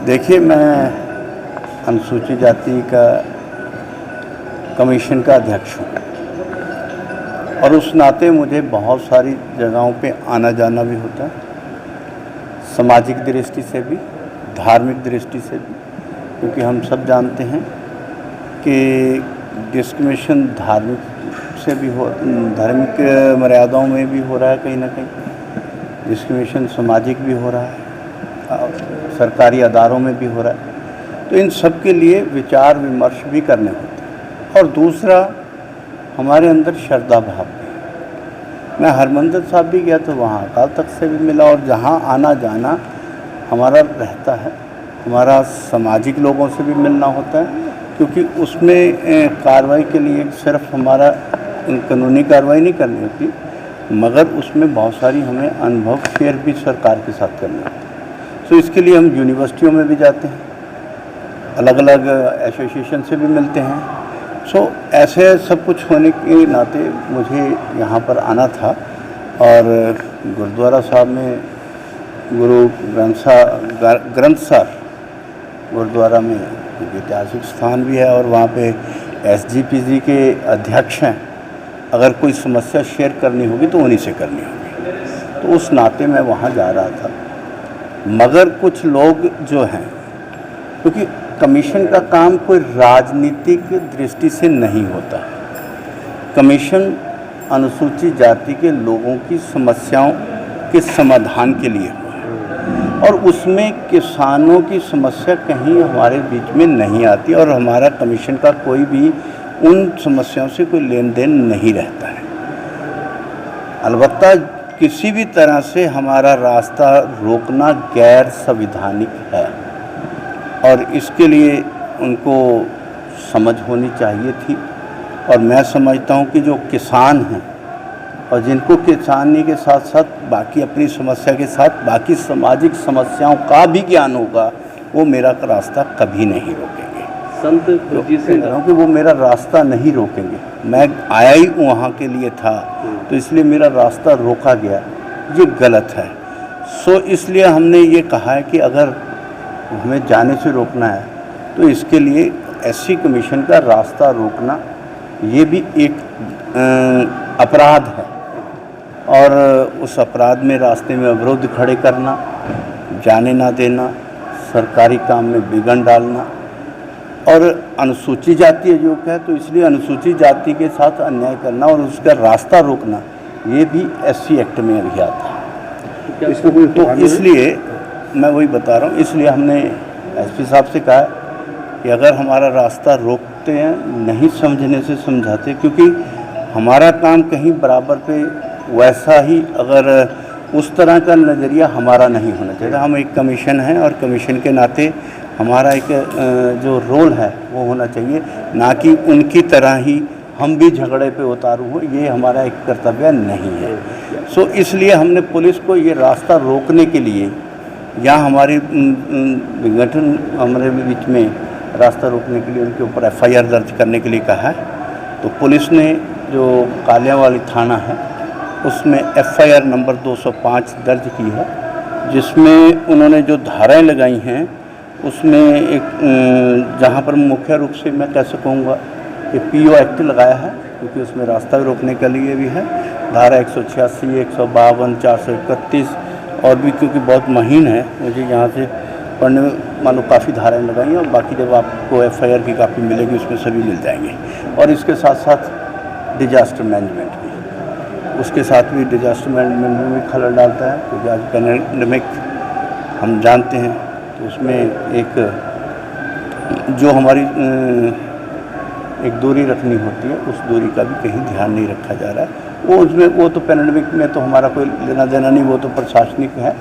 देखिए, मैं अनुसूचित जाति का कमीशन का अध्यक्ष हूँ और उस नाते मुझे बहुत सारी जगहों पे आना जाना भी होता है, सामाजिक दृष्टि से भी, धार्मिक दृष्टि से भी, क्योंकि हम सब जानते हैं कि डिस्क्रिमिनेशन धार्मिक से भी हो, धार्मिक मर्यादाओं में भी हो रहा है, कहीं ना कहीं डिस्क्रिमिनेशन सामाजिक भी हो रहा है, सरकारी अदारों में भी हो रहा है। तो इन सब के लिए विचार विमर्श भी करने होते हैं। और दूसरा, हमारे अंदर श्रद्धा भाव भी। मैं हरमंदिर साहब भी गया तो वहाँ अकाल तख्त से भी मिला, और जहाँ आना जाना हमारा रहता है, हमारा सामाजिक लोगों से भी मिलना होता है, क्योंकि उसमें कार्रवाई के लिए सिर्फ हमारा कानूनी कार्रवाई नहीं करनी होती, मगर उसमें बहुत सारी हमें अनुभव शेयर भी सरकार के साथ करना होता है। तो इसके लिए हम यूनिवर्सिटियों में भी जाते हैं, अलग अलग एसोसिएशन से भी मिलते हैं। सो ऐसे सब कुछ होने के नाते मुझे यहाँ पर आना था, और गुरुद्वारा साहब में गुरु ग्रंथ साहब गुरुद्वारा में ऐतिहासिक स्थान भी है, और वहाँ पे SGPC के अध्यक्ष हैं। अगर कोई समस्या शेयर करनी होगी तो उन्हीं से करनी होगी। तो उस नाते मैं वहाँ जा रहा था, मगर कुछ लोग जो हैं, क्योंकि कमीशन का काम कोई राजनीतिक दृष्टि से नहीं होता। कमीशन अनुसूचित जाति के लोगों की समस्याओं के समाधान के लिए हुआ है, और उसमें किसानों की समस्या कहीं हमारे बीच में नहीं आती, और हमारा कमीशन का कोई भी उन समस्याओं से कोई लेन देन नहीं रहता है। अलबत्ता किसी भी तरह से हमारा रास्ता रोकना गैर संवैधानिक है, और इसके लिए उनको समझ होनी चाहिए थी। और मैं समझता हूँ कि जो किसान हैं, और जिनको किसानी के साथ साथ बाकी अपनी समस्या के साथ बाकी सामाजिक समस्याओं का भी ज्ञान होगा, वो मेरा रास्ता कभी नहीं रोकेंगे। संत खुर्जीत सिंह कि वो मेरा रास्ता नहीं रोकेंगे। मैं आया ही वहाँ के लिए था, तो इसलिए मेरा रास्ता रोका गया, ये गलत है। सो इसलिए हमने ये कहा है कि अगर हमें जाने से रोकना है तो इसके लिए SC कमीशन का रास्ता रोकना ये भी एक अपराध है, और उस अपराध में रास्ते में अवरोध खड़े करना, जाने ना देना, सरकारी काम में विघ्न डालना, और अनुसूचित जाति जो है, तो इसलिए अनुसूचित जाति के साथ अन्याय करना और उसका रास्ता रोकना, ये भी SC एक्ट में अभी आता है। तो इसलिए मैं वही बता रहा हूँ, इसलिए हमने SP साहब से कहा कि अगर हमारा रास्ता रोकते हैं, नहीं समझने से समझाते, क्योंकि हमारा काम कहीं बराबर पे वैसा ही, अगर उस तरह का नज़रिया हमारा नहीं होना चाहिए। हम एक कमीशन है, और कमीशन के नाते हमारा एक जो रोल है वो होना चाहिए, ना कि उनकी तरह ही हम भी झगड़े पे उतारू हो, ये हमारा एक कर्तव्य नहीं है। सो इसलिए हमने पुलिस को ये रास्ता रोकने के लिए, या हमारे विघटन हमारे बीच में रास्ता रोकने के लिए उनके ऊपर FIR दर्ज करने के लिए कहा है। तो पुलिस ने जो कालियावाली थाना है उसमें FIR नंबर 205 दर्ज की है, जिसमें उन्होंने जो धाराएं लगाई हैं उसमें एक जहां पर मुख्य रूप से मैं कैसे कहूँगा कि PO एक्ट लगाया है, क्योंकि उसमें रास्ता रोकने के लिए भी है। धारा 186, 152, 431 और भी, क्योंकि बहुत महीन है, मुझे यहाँ से पढ़ने में मानो काफ़ी धाराएं लगाई हैं, और बाकी जब आपको FIR की कापी मिलेगी उसमें सभी मिल जाएंगे। और इसके साथ साथ डिजास्टर मैनेजमेंट भी, उसके साथ भी डिजास्टर मैनेजमेंट में भी खलल डालता है, क्योंकि आज पैंडेमिक हम जानते हैं, तो उसमें एक जो हमारी एक दूरी रखनी होती है, उस दूरी का भी कहीं ध्यान नहीं रखा जा रहा है। वो उसमें वो तो पैंडेमिक में तो हमारा कोई लेना देना नहीं, वो तो प्रशासनिक है।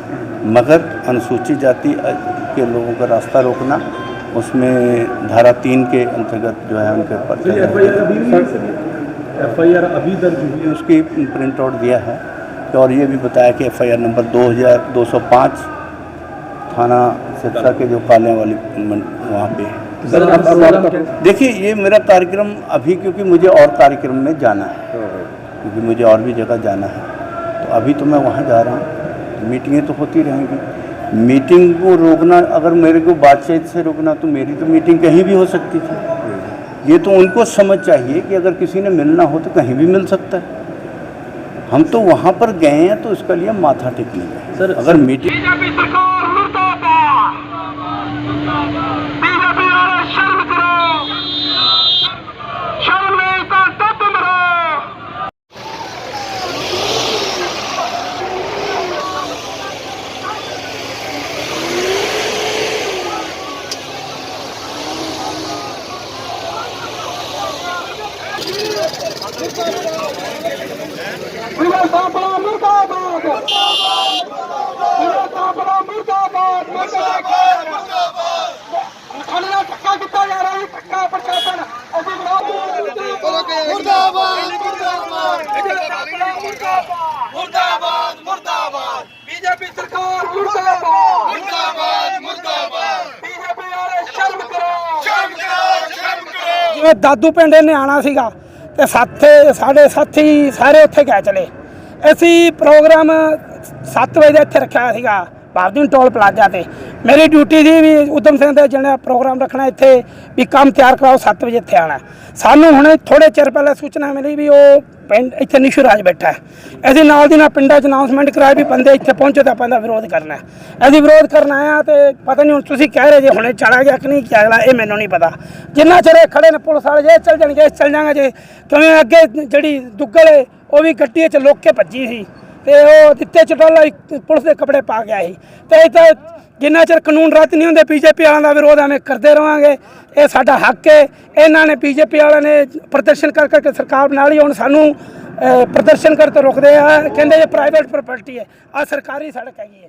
मगर अनुसूचित जाति के लोगों का रास्ता रोकना, उसमें धारा 3 के अंतर्गत जो है उनके ऊपर एफआईआर अभी दर्ज हुई है। उसकी प्रिंट आउट दिया है और ये भी बताया कि एफआईआर नंबर 2205 थाना सिरसा के जो कालियाँ वाली वहाँ पे है। देखिए ये मेरा कार्यक्रम अभी, क्योंकि मुझे और कार्यक्रम में जाना है, क्योंकि मुझे और भी जगह जाना है, तो अभी तो मैं वहाँ जा रहा हूँ। मीटिंगें तो होती रहेंगी। मीटिंग को रोकना, अगर मेरे को बातचीत से रोकना, तो मेरी तो मीटिंग कहीं भी हो सकती थी। ये तो उनको समझ चाहिए कि अगर किसी ने मिलना हो तो कहीं भी मिल सकता है। हम तो वहाँ पर गए हैं तो इसका लिए माथा टेकने गए सर। अगर मीटिंग बीजेपी सरकार मुर्दाबाद, बीजेपी वाले शर्म करो, शर्म नहीं तो डट मरो। मुर्दाबाद, मुर्दाबाद, मुर्दाबाद, मुर्दाबाद, मुर्दाबाद, खाने का धक्का कितना जा रहा है, धक्का प्रशासन ऐसे मुर्दाबाद, मुर्दाबाद, बीजेपी सरकार मुर्दाबाद, मुर्दाबाद, मुर्दाबाद, बीजेपी वाले शर्म करो, शर्म करो, शर्म करो। ਜਿਵੇਂ ਦਾਦੂ ਪਿੰਡ ਨੇ ਆਣਾ ਸੀਗਾ ਤੇ ਸਾਡੇ ਸਾਥੀ ਸਾਰੇ ਉੱਥੇ ਗਏ ਚਲੇ। ਅਸੀਂ ਪ੍ਰੋਗਰਾਮ 7 ਵਜੇ ਦਾ ਇੱਥੇ ਰੱਖਿਆ ਹੋਇਆ ਸੀਗਾ ਬਾਬਦੀਨ ਟੋਲ ਪਲਾਜ਼ਾ ਤੇ। ਮੇਰੀ ਡਿਊਟੀ ਸੀ ਵੀ ਉਦਮ ਸਿੰਘ ਦੇ ਜਿਹੜਾ ਪ੍ਰੋਗਰਾਮ ਰੱਖਣਾ ਇੱਥੇ ਵੀ ਕੰਮ ਤਿਆਰ ਕਰਾਓ, 7 ਵਜੇ ਇੱਥੇ ਆਉਣਾ। ਸਾਨੂੰ ਹੁਣ ਥੋੜ੍ਹੇ ਚਿਰ ਪਹਿਲਾਂ ਸੂਚਨਾ ਮਿਲੀ ਵੀ ਉਹ ਪਿੰਡ ਇੱਥੇ ਨਿਸ਼ੂ ਰਾਜ ਬੈਠਾ ਹੈ। ਅਸੀਂ ਨਾਲ ਦੀ ਨਾਲ ਪਿੰਡਾਂ 'ਚ ਅਨਾਊਂਸਮੈਂਟ ਕਰਾਇਆ ਵੀ ਬੰਦੇ ਇੱਥੇ ਪਹੁੰਚੋ ਤਾਂ ਆਪਾਂ ਇਹਦਾ ਵਿਰੋਧ ਕਰਨਾ। ਅਸੀਂ ਵਿਰੋਧ ਕਰਨ ਆਏ ਹਾਂ ਤੇ ਪਤਾ ਨਹੀਂ ਹੁਣ ਤੁਸੀਂ ਕਹਿ ਰਹੇ ਜੇ ਹੁਣੇ ਚਲਾ ਗਿਆ ਕਿ ਨਹੀਂ ਚਲਾ, ਇਹ ਮੈਨੂੰ ਨਹੀਂ ਪਤਾ। ਜਿੰਨਾ ਚਿਰ ਇਹ ਖੜੇ ਨੇ ਪੁਲਿਸ ਵਾਲੇ, ਜੇ ਚੱਲ ਜਾਣਗੇ ਚੱਲ ਜਾਵਾਂਗੇ। ਜੇ ਕਿਵੇਂ ਅੱਗੇ ਜਿਹੜੀ ਦੁੱਗਲ ਹੈ ਉਹ ਵੀ ਗੱਡੀ 'ਚ ਲੁੱਕ ਕੇ ਭੱਜੀ ਸੀ ਤੇ ਉਹ ਦਿੱਤੇ ਚਟੋਲਾ ਪੁਲਿਸ ਦੇ ਕੱਪੜੇ ਪਾ ਗਿਆ ਸੀ। ਤੇ ਇਹ ਤਾਂ ਜਿੰਨਾ ਚਿਰ ਕਾਨੂੰਨ ਰੱਦ ਨਹੀਂ ਹੁੰਦੇ ਬੀਜੇਪੀ ਵਾਲਿਆਂ ਦਾ ਵਿਰੋਧ ਐਵੇਂ ਕਰਦੇ ਰਹਾਂਗੇ। ਇਹ ਸਾਡਾ ਹੱਕ ਹੈ। ਇਹਨਾਂ ਨੇ ਬੀਜੇਪੀ ਵਾਲਿਆਂ ਨੇ ਪ੍ਰਦਰਸ਼ਨ ਕਰ ਕਰਕੇ ਸਰਕਾਰ ਬਣਾ ਲਈ। ਹੁਣ ਸਾਨੂੰ ਪ੍ਰਦਰਸ਼ਨ ਕਰਦੇ ਰੁਕਦੇ ਆ, ਕਹਿੰਦੇ ਇਹ ਪ੍ਰਾਈਵੇਟ ਪ੍ਰਾਪਰਟੀ ਹੈ, ਆ ਸਰਕਾਰੀ ਸੜਕ ਹੈਗੀ ਹੈ।